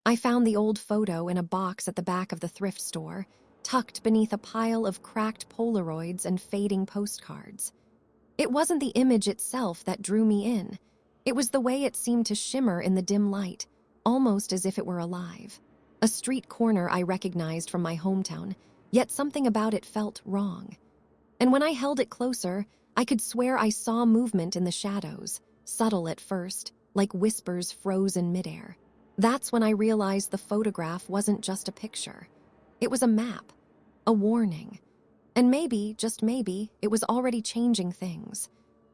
I found the old photo in a box at the back of the thrift store, tucked beneath a pile of cracked Polaroids and fading postcards. It wasn't the image itself that drew me in. It was the way it seemed to shimmer in the dim light, almost as if it were alive. A street corner I recognized from my hometown, yet something about it felt wrong. And when I held it closer, I could swear I saw movement in the shadows, subtle at first, like whispers frozen midair. That's when I realized the photograph wasn't just a picture. It was a map, a warning. And maybe, just maybe, it was already changing things.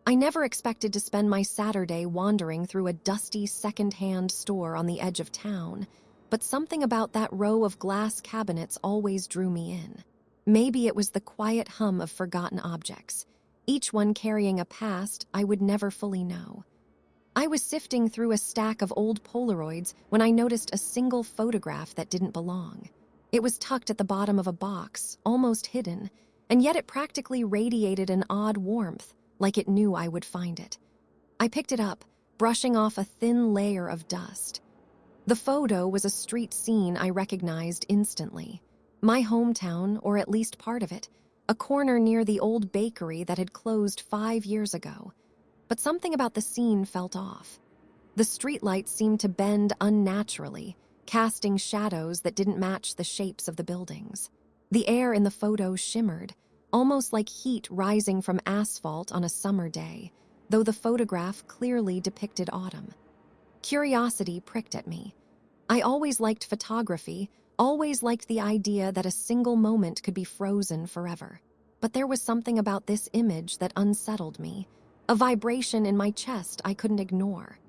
I never expected to spend my Saturday wandering through a dusty second-hand store on the edge of town, but something about that row of glass cabinets always drew me in. Maybe it was the quiet hum of forgotten objects, each one carrying a past I would never fully know. I was sifting through a stack of old Polaroids when I noticed a single photograph that didn't belong. It was tucked at the bottom of a box, almost hidden, and yet it practically radiated an odd warmth, like it knew I would find it. I picked it up, brushing off a thin layer of dust. The photo was a street scene I recognized instantly. My hometown, or at least part of it, a corner near the old bakery that had closed 5 years ago. But something about the scene felt off. The streetlights seemed to bend unnaturally, casting shadows that didn't match the shapes of the buildings. The air in the photo shimmered, almost like heat rising from asphalt on a summer day, though the photograph clearly depicted autumn. Curiosity pricked at me. I always liked photography, always liked the idea that a single moment could be frozen forever. But there was something about this image that unsettled me, a vibration in my chest I couldn't ignore.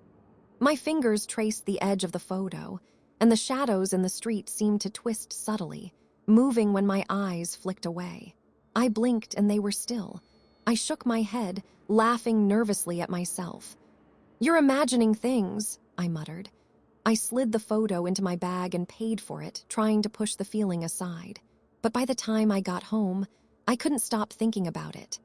My fingers traced the edge of the photo, and the shadows in the street seemed to twist subtly, moving when my eyes flicked away. I blinked and they were still. I shook my head, laughing nervously at myself. "You're imagining things," I muttered. I slid the photo into my bag and paid for it, trying to push the feeling aside. But by the time I got home, I couldn't stop thinking about it.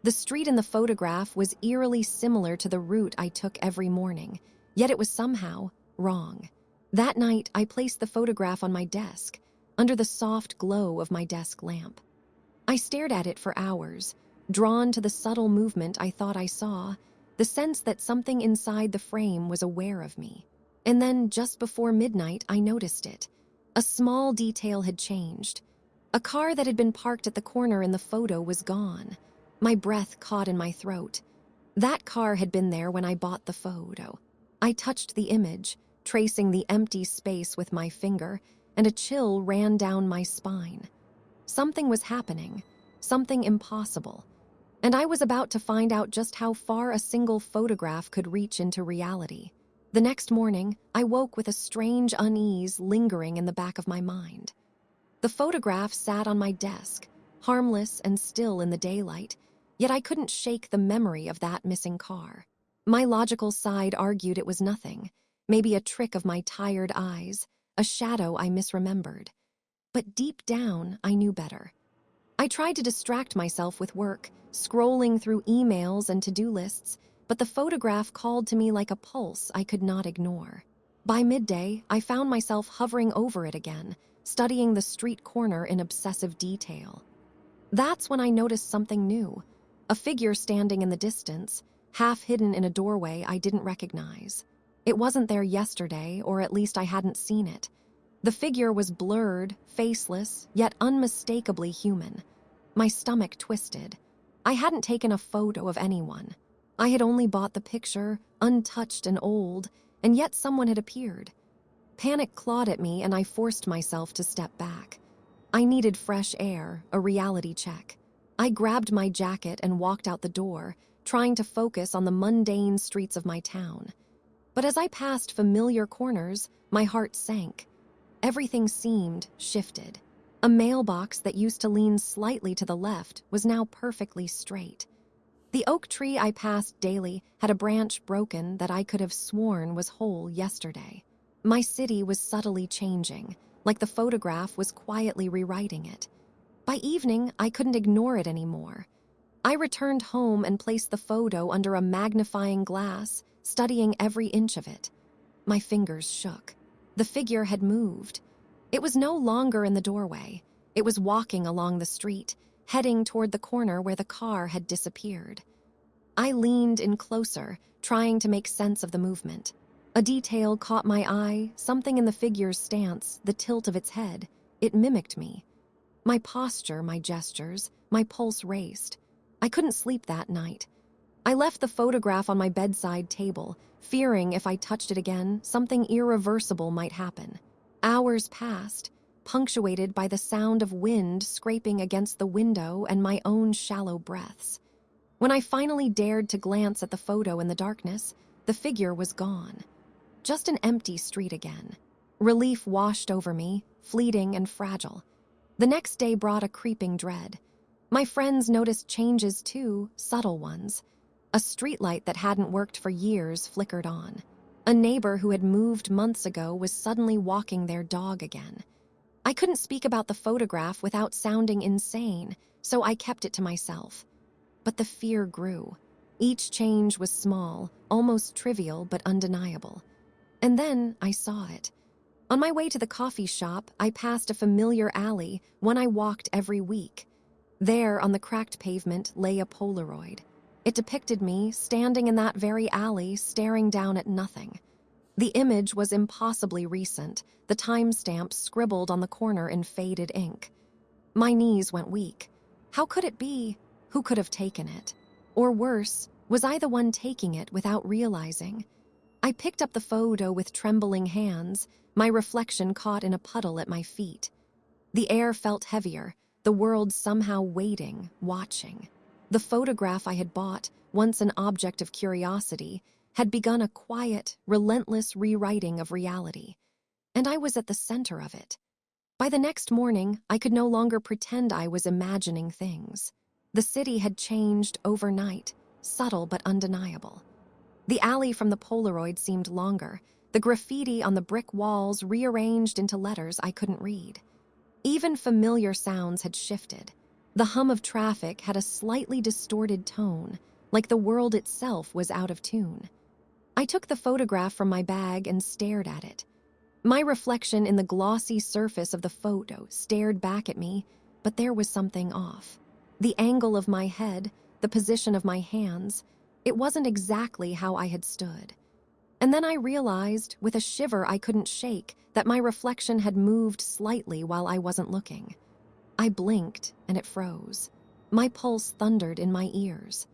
The street in the photograph was eerily similar to the route I took every morning, yet it was somehow wrong. That night, I placed the photograph on my desk, under the soft glow of my desk lamp. I stared at it for hours, drawn to the subtle movement I thought I saw, the sense that something inside the frame was aware of me. And then, just before midnight, I noticed it. A small detail had changed. A car that had been parked at the corner in the photo was gone. My breath caught in my throat. That car had been there when I bought the photo. I touched the image, tracing the empty space with my finger, and a chill ran down my spine. Something was happening, something impossible. And I was about to find out just how far a single photograph could reach into reality. The next morning, I woke with a strange unease lingering in the back of my mind. The photograph sat on my desk, harmless and still in the daylight, yet I couldn't shake the memory of that missing car. My logical side argued it was nothing, maybe a trick of my tired eyes, a shadow I misremembered. But deep down, I knew better. I tried to distract myself with work, scrolling through emails and to-do lists, but the photograph called to me like a pulse I could not ignore. By midday, I found myself hovering over it again, studying the street corner in obsessive detail. That's when I noticed something new, a figure standing in the distance, half hidden in a doorway I didn't recognize. It wasn't there yesterday, or at least I hadn't seen it. The figure was blurred, faceless, yet unmistakably human. My stomach twisted. I hadn't taken a photo of anyone. I had only bought the picture, untouched and old, and yet someone had appeared. Panic clawed at me and I forced myself to step back. I needed fresh air, a reality check. I grabbed my jacket and walked out the door, trying to focus on the mundane streets of my town. But as I passed familiar corners, my heart sank. Everything seemed shifted. A mailbox that used to lean slightly to the left was now perfectly straight. The oak tree I passed daily had a branch broken that I could have sworn was whole yesterday. My city was subtly changing, like the photograph was quietly rewriting it. By evening, I couldn't ignore it anymore. I returned home and placed the photo under a magnifying glass, studying every inch of it. My fingers shook. The figure had moved. It was no longer in the doorway. It was walking along the street, heading toward the corner where the car had disappeared. I leaned in closer, trying to make sense of the movement. A detail caught my eye, something in the figure's stance, the tilt of its head. It mimicked me. My posture, my gestures, my pulse raced. I couldn't sleep that night. I left the photograph on my bedside table, fearing if I touched it again, something irreversible might happen. Hours passed, punctuated by the sound of wind scraping against the window and my own shallow breaths. When I finally dared to glance at the photo in the darkness, the figure was gone. Just an empty street again. Relief washed over me, fleeting and fragile. The next day brought a creeping dread. My friends noticed changes too, subtle ones. A streetlight that hadn't worked for years flickered on. A neighbor who had moved months ago was suddenly walking their dog again. I couldn't speak about the photograph without sounding insane, so I kept it to myself. But the fear grew. Each change was small, almost trivial but undeniable. And then I saw it. On my way to the coffee shop, I passed a familiar alley, one I walked every week. There, on the cracked pavement, lay a Polaroid. It depicted me, standing in that very alley, staring down at nothing. The image was impossibly recent, the timestamp scribbled on the corner in faded ink. My knees went weak. How could it be? Who could have taken it? Or worse, was I the one taking it without realizing? I picked up the photo with trembling hands, my reflection caught in a puddle at my feet. The air felt heavier, the world somehow waiting, watching. The photograph I had bought, once an object of curiosity, had begun a quiet, relentless rewriting of reality. And I was at the center of it. By the next morning, I could no longer pretend I was imagining things. The city had changed overnight, subtle but undeniable. The alley from the Polaroid seemed longer, the graffiti on the brick walls rearranged into letters I couldn't read. Even familiar sounds had shifted. The hum of traffic had a slightly distorted tone, like the world itself was out of tune. I took the photograph from my bag and stared at it. My reflection in the glossy surface of the photo stared back at me, but there was something off. The angle of my head, the position of my hands, it wasn't exactly how I had stood. And then I realized, with a shiver I couldn't shake, that my reflection had moved slightly while I wasn't looking. I blinked, and it froze. My pulse thundered in my ears.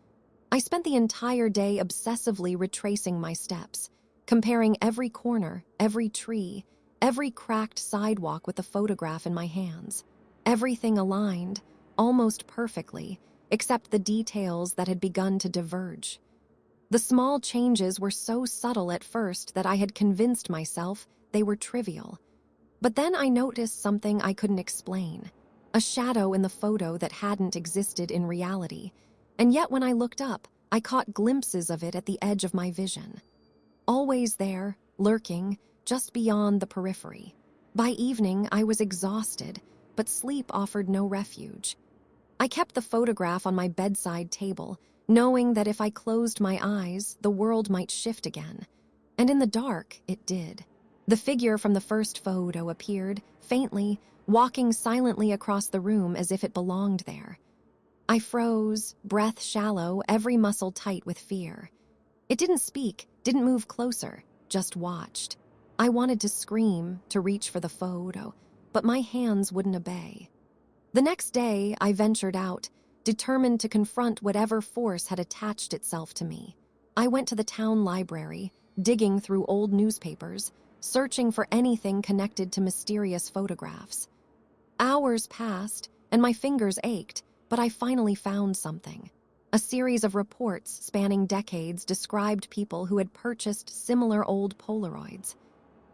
I spent the entire day obsessively retracing my steps, comparing every corner, every tree, every cracked sidewalk with the photograph in my hands. Everything aligned, almost perfectly, except the details that had begun to diverge. The small changes were so subtle at first that I had convinced myself they were trivial. But then I noticed something I couldn't explain. A shadow in the photo that hadn't existed in reality, and yet when I looked up, I caught glimpses of it at the edge of my vision. Always there, lurking, just beyond the periphery. By evening, I was exhausted, but sleep offered no refuge. I kept the photograph on my bedside table, knowing that if I closed my eyes, the world might shift again. And in the dark, it did. The figure from the first photo appeared, faintly, walking silently across the room as if it belonged there. I froze, breath shallow, every muscle tight with fear. It didn't speak, didn't move closer, just watched. I wanted to scream, to reach for the photo, but my hands wouldn't obey. The next day, I ventured out, determined to confront whatever force had attached itself to me. I went to the town library, digging through old newspapers, searching for anything connected to mysterious photographs. Hours passed, and my fingers ached, but I finally found something. A series of reports spanning decades described people who had purchased similar old Polaroids.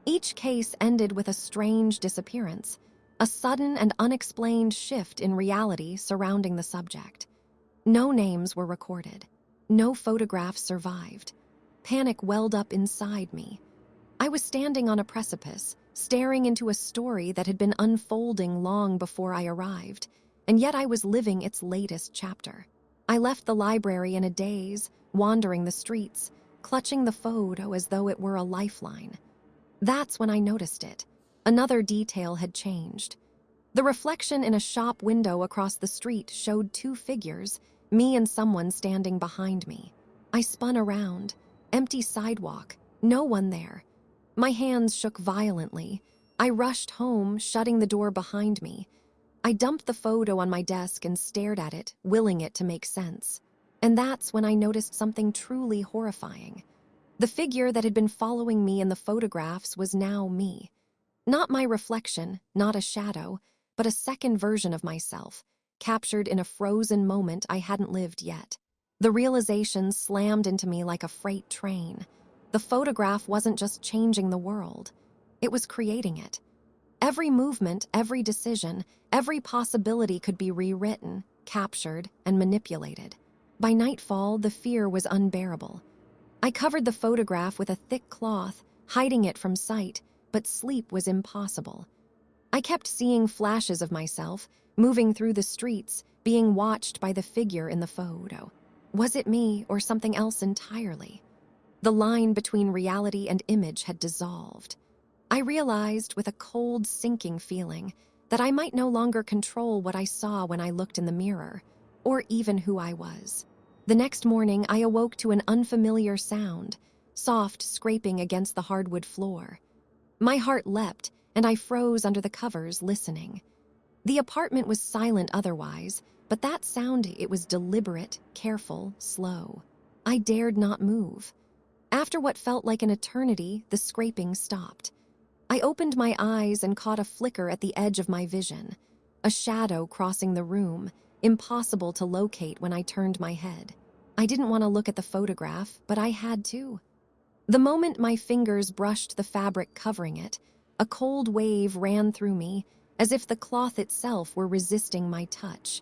Each case ended with a strange disappearance, a sudden and unexplained shift in reality surrounding the subject. No names were recorded. No photographs survived. Panic welled up inside me. I was standing on a precipice, staring into a story that had been unfolding long before I arrived, and yet I was living its latest chapter. I left the library in a daze, wandering the streets, clutching the photo as though it were a lifeline. That's when I noticed it. Another detail had changed. The reflection in a shop window across the street showed two figures, me and someone standing behind me. I spun around. Empty sidewalk. No one there. My hands shook violently. I rushed home, shutting the door behind me. I dumped the photo on my desk and stared at it, willing it to make sense. And that's when I noticed something truly horrifying. The figure that had been following me in the photographs was now me. Not my reflection, not a shadow, but a second version of myself, captured in a frozen moment I hadn't lived yet. The realization slammed into me like a freight train. The photograph wasn't just changing the world. It was creating it. Every movement, every decision, every possibility could be rewritten, captured, and manipulated. By nightfall, the fear was unbearable. I covered the photograph with a thick cloth, hiding it from sight, but sleep was impossible. I kept seeing flashes of myself, moving through the streets, being watched by the figure in the photo. Was it me or something else entirely? The line between reality and image had dissolved. I realized with a cold, sinking feeling that I might no longer control what I saw when I looked in the mirror, or even who I was. The next morning, I awoke to an unfamiliar sound, soft scraping against the hardwood floor. My heart leapt, and I froze under the covers, listening. The apartment was silent otherwise, but that sound, it was deliberate, careful, slow. I dared not move. After what felt like an eternity, the scraping stopped. I opened my eyes and caught a flicker at the edge of my vision, a shadow crossing the room, impossible to locate when I turned my head. I didn't want to look at the photograph, but I had to. The moment my fingers brushed the fabric covering it, a cold wave ran through me, as if the cloth itself were resisting my touch.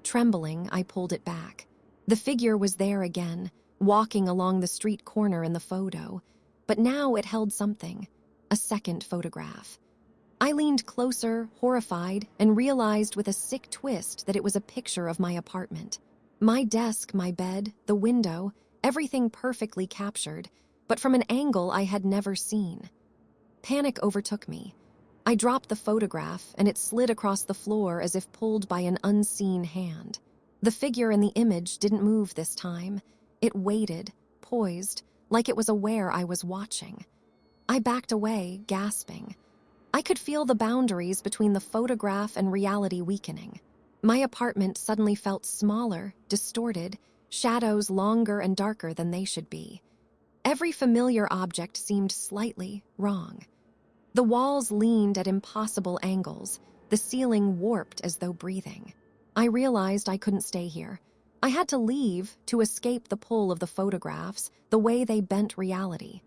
Trembling, I pulled it back. The figure was there again, walking along the street corner in the photo, but now it held something. A second photograph. I leaned closer, horrified, and realized with a sick twist that it was a picture of my apartment. My desk, my bed, the window, everything perfectly captured, but from an angle I had never seen. Panic overtook me. I dropped the photograph, and it slid across the floor as if pulled by an unseen hand. The figure in the image didn't move this time. It waited, poised, like it was aware I was watching. I backed away, gasping. I could feel the boundaries between the photograph and reality weakening. My apartment suddenly felt smaller, distorted, shadows longer and darker than they should be. Every familiar object seemed slightly wrong. The walls leaned at impossible angles, the ceiling warped as though breathing. I realized I couldn't stay here. I had to leave to escape the pull of the photographs, the way they bent reality.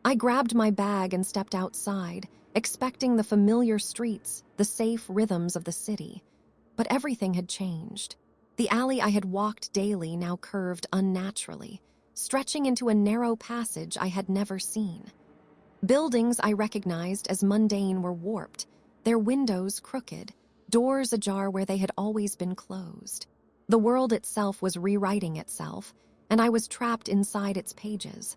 I grabbed my bag and stepped outside, expecting the familiar streets, the safe rhythms of the city. But everything had changed. The alley I had walked daily now curved unnaturally, stretching into a narrow passage I had never seen. Buildings I recognized as mundane were warped, their windows crooked, doors ajar where they had always been closed. The world itself was rewriting itself, and I was trapped inside its pages.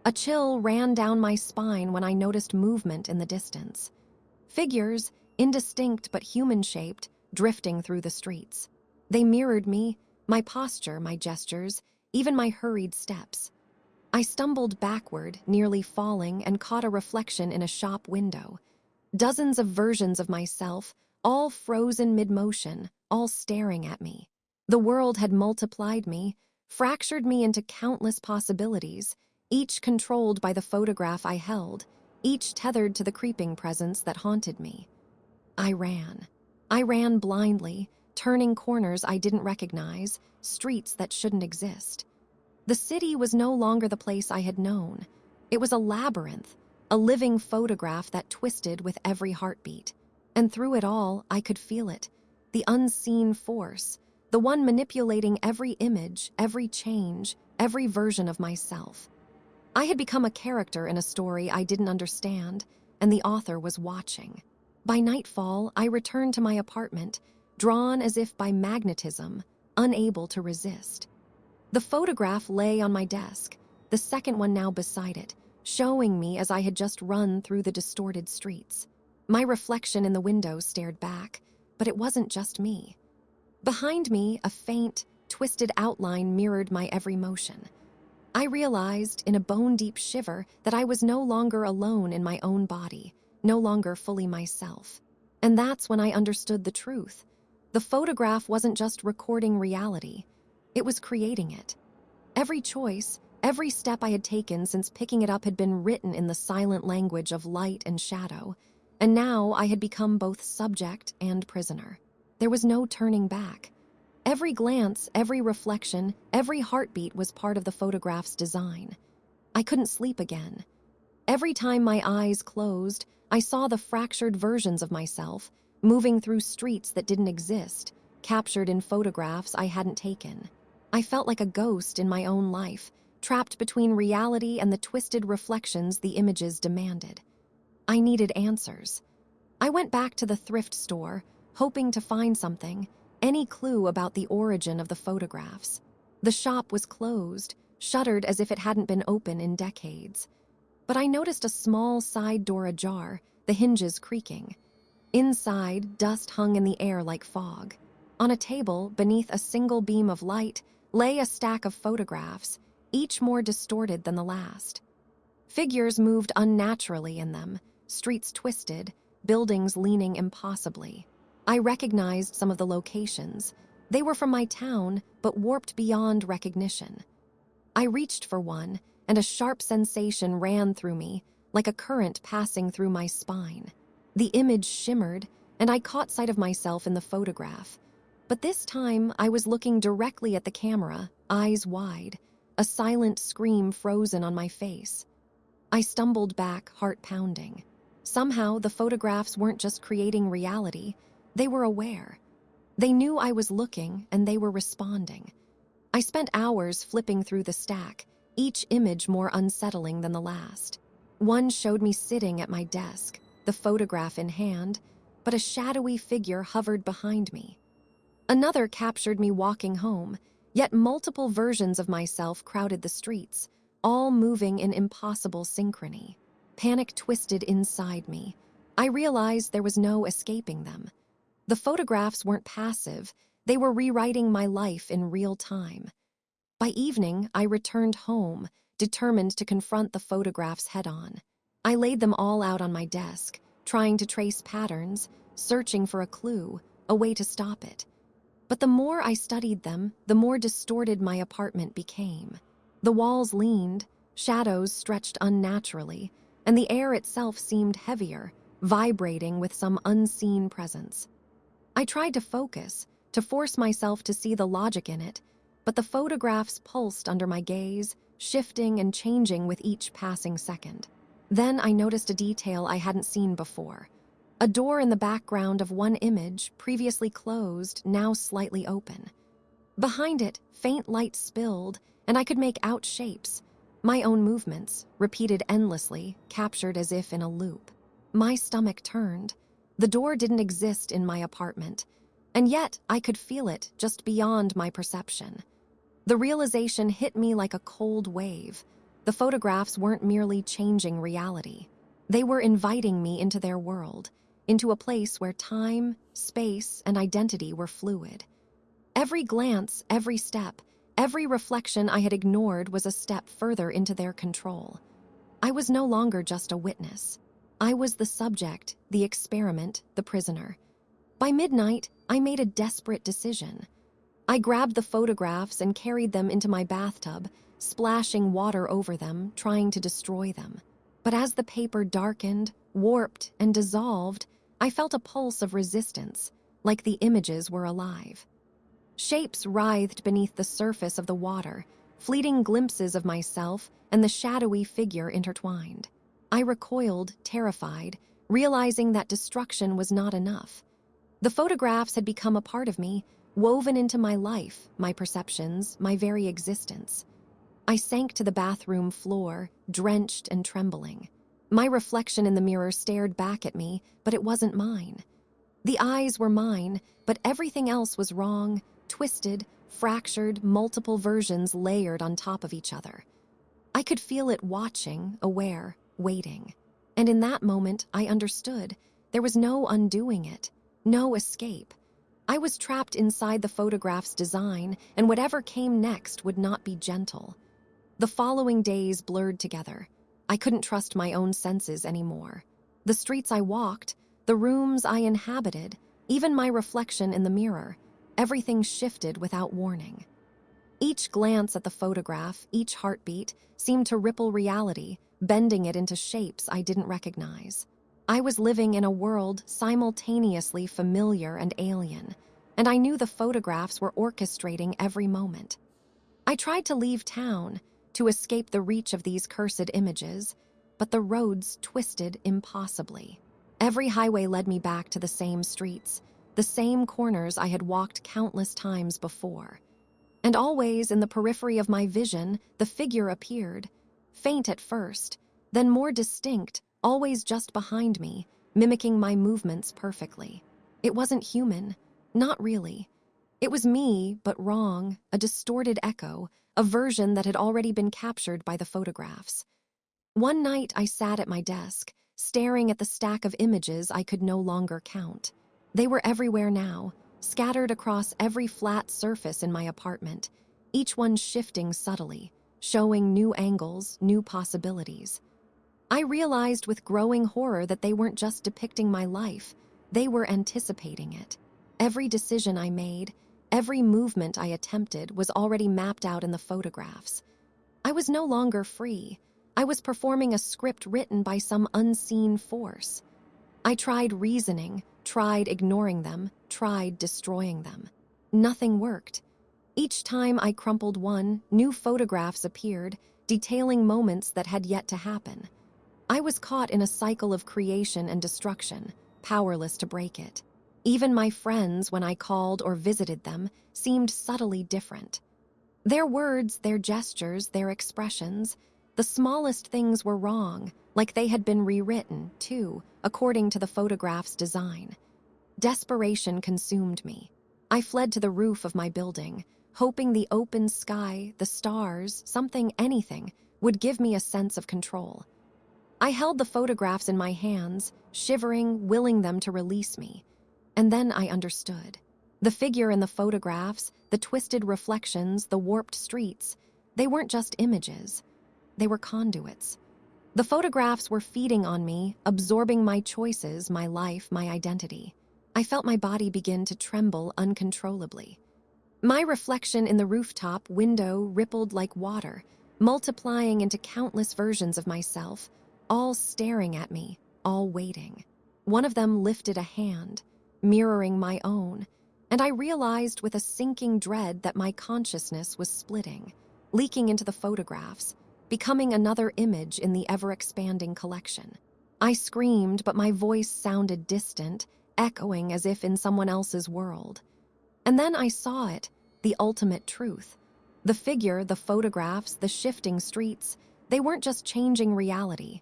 A chill ran down my spine when I noticed movement in the distance. Figures, indistinct but human-shaped, drifting through the streets. They mirrored me, my posture, my gestures, even my hurried steps. I stumbled backward, nearly falling, and caught a reflection in a shop window. Dozens of versions of myself, all frozen mid-motion, all staring at me. The world had multiplied me, fractured me into countless possibilities, each controlled by the photograph I held, each tethered to the creeping presence that haunted me. I ran. I ran blindly, turning corners I didn't recognize, streets that shouldn't exist. The city was no longer the place I had known. It was a labyrinth, a living photograph that twisted with every heartbeat. And through it all, I could feel it, the unseen force, the one manipulating every image, every change, every version of myself. I had become a character in a story I didn't understand, and the author was watching. By nightfall, I returned to my apartment, drawn as if by magnetism, unable to resist. The photograph lay on my desk, the second one now beside it, showing me as I had just run through the distorted streets. My reflection in the window stared back, but it wasn't just me. Behind me, a faint, twisted outline mirrored my every motion. I realized, in a bone-deep shiver, that I was no longer alone in my own body, no longer fully myself. And that's when I understood the truth. The photograph wasn't just recording reality, it was creating it. Every choice, every step I had taken since picking it up had been written in the silent language of light and shadow, and now I had become both subject and prisoner. There was no turning back. Every glance, every reflection, every heartbeat was part of the photograph's design. I couldn't sleep again. Every time my eyes closed, I saw the fractured versions of myself, moving through streets that didn't exist, captured in photographs I hadn't taken. I felt like a ghost in my own life, trapped between reality and the twisted reflections the images demanded. I needed answers. I went back to the thrift store, hoping to find something, any clue about the origin of the photographs. The shop was closed, shuttered as if it hadn't been open in decades. But I noticed a small side door ajar, the hinges creaking. Inside, dust hung in the air like fog. On a table, beneath a single beam of light, lay a stack of photographs, each more distorted than the last. Figures moved unnaturally in them, streets twisted, buildings leaning impossibly. I recognized some of the locations. They were from my town, but warped beyond recognition. I reached for one, and a sharp sensation ran through me, like a current passing through my spine. The image shimmered, and I caught sight of myself in the photograph. But this time, I was looking directly at the camera, eyes wide, a silent scream frozen on my face. I stumbled back, heart pounding. Somehow, the photographs weren't just creating reality, they were aware. They knew I was looking, and they were responding. I spent hours flipping through the stack, each image more unsettling than the last. One showed me sitting at my desk, the photograph in hand, but a shadowy figure hovered behind me. Another captured me walking home, yet multiple versions of myself crowded the streets, all moving in impossible synchrony. Panic twisted inside me. I realized there was no escaping them. The photographs weren't passive, they were rewriting my life in real time. By evening, I returned home, determined to confront the photographs head-on. I laid them all out on my desk, trying to trace patterns, searching for a clue, a way to stop it. But the more I studied them, the more distorted my apartment became. The walls leaned, shadows stretched unnaturally, and the air itself seemed heavier, vibrating with some unseen presence. I tried to focus, to force myself to see the logic in it, but the photographs pulsed under my gaze, shifting and changing with each passing second. Then I noticed a detail I hadn't seen before. A door in the background of one image, previously closed, now slightly open. Behind it, faint light spilled, and I could make out shapes. My own movements, repeated endlessly, captured as if in a loop. My stomach turned. The door didn't exist in my apartment, and yet I could feel it just beyond my perception. The realization hit me like a cold wave. The photographs weren't merely changing reality. They were inviting me into their world, into a place where time, space, and identity were fluid. Every glance, every step, every reflection I had ignored was a step further into their control. I was no longer just a witness. I was the subject, the experiment, the prisoner. By midnight, I made a desperate decision. I grabbed the photographs and carried them into my bathtub, splashing water over them, trying to destroy them. But as the paper darkened, warped, and dissolved, I felt a pulse of resistance, like the images were alive. Shapes writhed beneath the surface of the water, fleeting glimpses of myself and the shadowy figure intertwined. I recoiled, terrified, realizing that destruction was not enough. The photographs had become a part of me, woven into my life, my perceptions, my very existence. I sank to the bathroom floor, drenched and trembling. My reflection in the mirror stared back at me, but it wasn't mine. The eyes were mine, but everything else was wrong, twisted, fractured, multiple versions layered on top of each other. I could feel it watching, aware, waiting. And in that moment, I understood. There was no undoing it, no escape. I was trapped inside the photograph's design, and whatever came next would not be gentle. The following days blurred together. I couldn't trust my own senses anymore. The streets I walked, the rooms I inhabited, even my reflection in the mirror, everything shifted without warning. Each glance at the photograph, each heartbeat, seemed to ripple reality, bending it into shapes I didn't recognize. I was living in a world simultaneously familiar and alien, and I knew the photographs were orchestrating every moment. I tried to leave town, to escape the reach of these cursed images, but the roads twisted impossibly. Every highway led me back to the same streets, the same corners I had walked countless times before. And always in the periphery of my vision, the figure appeared, faint at first, then more distinct, always just behind me, mimicking my movements perfectly. It wasn't human, not really. It was me, but wrong, a distorted echo, a version that had already been captured by the photographs. One night I sat at my desk, staring at the stack of images I could no longer count. They were everywhere now, scattered across every flat surface in my apartment, each one shifting subtly, showing new angles, new possibilities. I realized with growing horror that they weren't just depicting my life, they were anticipating it. Every decision I made, every movement I attempted was already mapped out in the photographs. I was no longer free. I was performing a script written by some unseen force. I tried reasoning, tried ignoring them, tried destroying them. Nothing worked. Each time I crumpled one, new photographs appeared, detailing moments that had yet to happen. I was caught in a cycle of creation and destruction, powerless to break it. Even my friends, when I called or visited them, seemed subtly different. Their words, their gestures, their expressions, the smallest things were wrong, like they had been rewritten, too, according to the photograph's design. Desperation consumed me. I fled to the roof of my building, hoping the open sky, the stars, something, anything, would give me a sense of control. I held the photographs in my hands, shivering, willing them to release me. And then I understood. The figure in the photographs, the twisted reflections, the warped streets, they weren't just images. They were conduits. The photographs were feeding on me, absorbing my choices, my life, my identity. I felt my body begin to tremble uncontrollably. My reflection in the rooftop window rippled like water, multiplying into countless versions of myself, all staring at me, all waiting. One of them lifted a hand, mirroring my own, and I realized with a sinking dread that my consciousness was splitting, leaking into the photographs, becoming another image in the ever-expanding collection. I screamed, but my voice sounded distant, echoing as if in someone else's world. And then I saw it, the ultimate truth. The figure, the photographs, the shifting streets, they weren't just changing reality.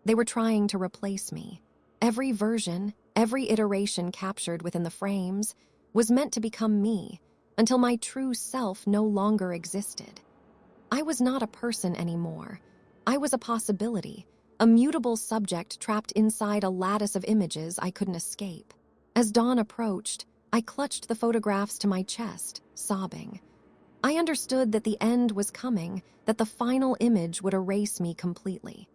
They were trying to replace me. Every version, every iteration captured within the frames was meant to become me, until my true self no longer existed. I was not a person anymore. I was a possibility, a mutable subject trapped inside a lattice of images I couldn't escape. As dawn approached, I clutched the photographs to my chest, sobbing. I understood that the end was coming, that the final image would erase me completely.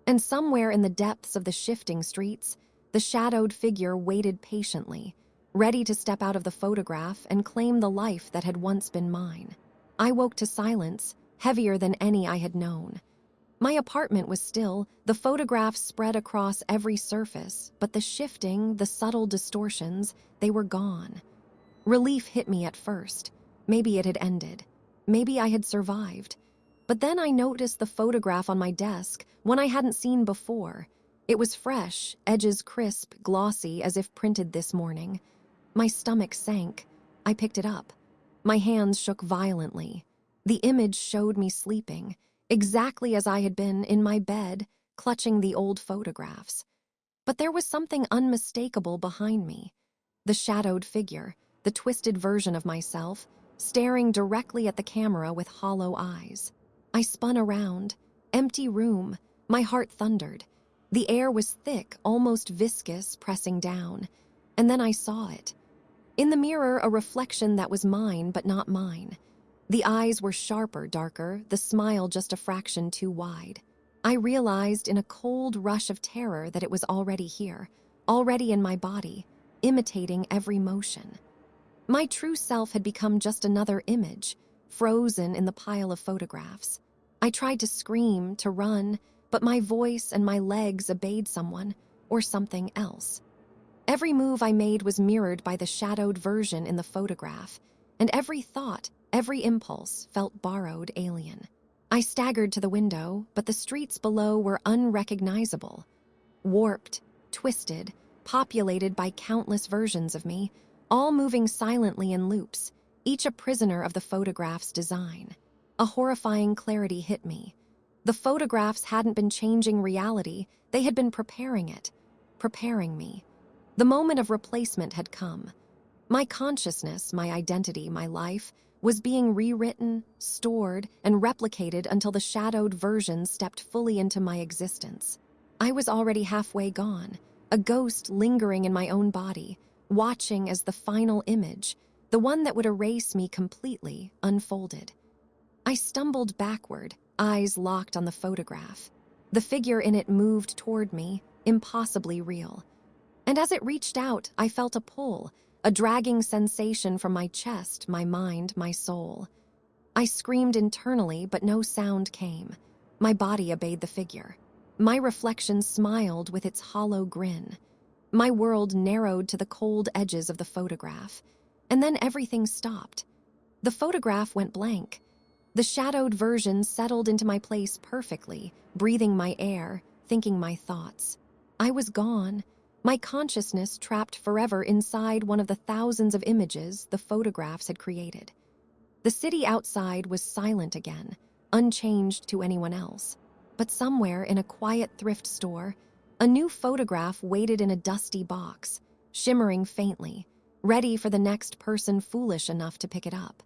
And somewhere in the depths of the shifting streets, the shadowed figure waited patiently, ready to step out of the photograph and claim the life that had once been mine. I woke to silence, heavier than any I had known. My apartment was still, the photographs spread across every surface, but the shifting, the subtle distortions, they were gone. Relief hit me at first. Maybe it had ended. Maybe I had survived. But then I noticed the photograph on my desk, one I hadn't seen before. It was fresh, edges crisp, glossy, as if printed this morning. My stomach sank. I picked it up. My hands shook violently. The image showed me sleeping, exactly as I had been in my bed, clutching the old photographs. But there was something unmistakable behind me. The shadowed figure, the twisted version of myself, staring directly at the camera with hollow eyes. I spun around, Empty room. My heart thundered. The air was thick, almost viscous, pressing down. And then I saw it. In the mirror, a reflection that was mine, but not mine. The eyes were sharper, darker, the smile just a fraction too wide. I realized in a cold rush of terror that it was already here, already in my body, imitating every motion. My true self had become just another image, frozen in the pile of photographs. I tried to scream, to run, but my voice and my legs obeyed someone or something else. Every move I made was mirrored by the shadowed version in the photograph, and every thought, every impulse felt borrowed, alien. I staggered to the window, but the streets below were unrecognizable. Warped, twisted, populated by countless versions of me, all moving silently in loops, each a prisoner of the photograph's design. A horrifying clarity hit me. The photographs hadn't been changing reality, they had been preparing it, preparing me. The moment of replacement had come. My consciousness, my identity, my life, was being rewritten, stored, and replicated until the shadowed version stepped fully into my existence. I was already halfway gone, a ghost lingering in my own body, watching as the final image, the one that would erase me completely, unfolded. I stumbled backward, eyes locked on the photograph. The figure in it moved toward me, impossibly real. And as it reached out, I felt a pull, a dragging sensation from my chest, my mind, my soul. I screamed internally, but no sound came. My body obeyed the figure. My reflection smiled with its hollow grin. My world narrowed to the cold edges of the photograph. And then everything stopped. The photograph went blank. The shadowed version settled into my place perfectly, breathing my air, thinking my thoughts. I was gone. My consciousness trapped forever inside one of the thousands of images the photographs had created. The city outside was silent again, unchanged to anyone else. But somewhere in a quiet thrift store, a new photograph waited in a dusty box, shimmering faintly, ready for the next person foolish enough to pick it up.